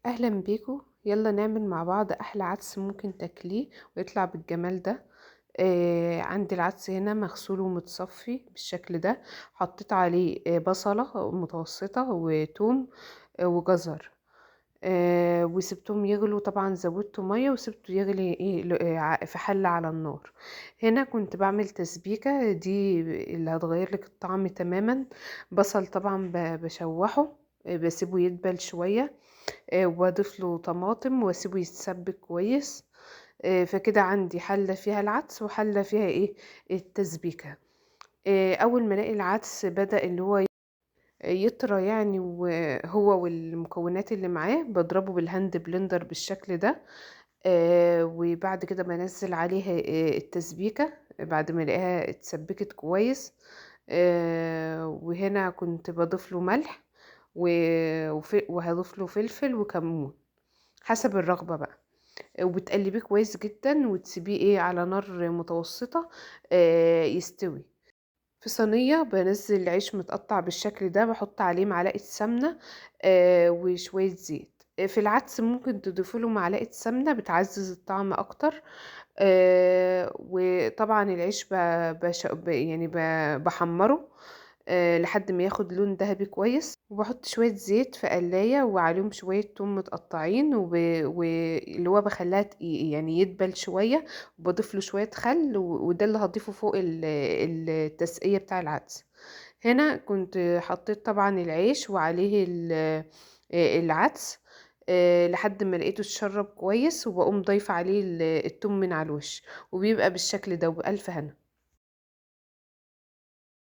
اهلا بيكو، يلا نعمل مع بعض احلى عدس ممكن تاكليه ويطلع بالجمال ده. عندي العدس هنا مغسول ومتصفي بالشكل ده. حطيت عليه بصلة متوسطة وتوم وجزر. وسبتهم يغلوا، طبعا زودته مية وسبته يغلي في حلة على النار. هنا كنت بعمل تسبيكة دي اللي هتغير لك الطعم تماما. بصل طبعا بشوحه، بسيبه يدبل شوية. واضيف له طماطم واسيبه يتسبك كويس. فكده عندي حلة فيها العدس وحلة فيها التسبيكة. اول ما الاقي العدس بدأ اللي هو يطرى يعني، وهو والمكونات اللي معاه بضربه بالهاند بلندر بالشكل ده. وبعد كده بنزل عليها التسبيكة بعد ما الاقيها اتسبكت كويس. وهنا كنت بضيف له ملح وهضيف له فلفل وكمون حسب الرغبة بقى. وبتقلبيه كويس جدا وتسيبيه على نار متوسطة يستوي. في صينية بنزل العيش متقطع بالشكل ده، بحط عليه معلقة سمنة وشوية زيت. في العدس ممكن تضيفوا له معلقة سمنة بتعزز الطعم أكتر. وطبعا العيش يعني بحمره لحد ما ياخد لون ذهبي كويس، وبحط شوية زيت في قلاية وعليهم شوية توم متقطعين واللي هو بخليها يعني يدبل شوية. وبضيف له شوية خل وده اللي هضيفه فوق التسقية بتاع العدس. هنا كنت حطيت طبعا العيش وعليه العدس لحد ما لقيته اتشرب كويس، وبقوم ضايفة عليه التوم من على الوش، وبيبقى بالشكل ده وبألف هنا.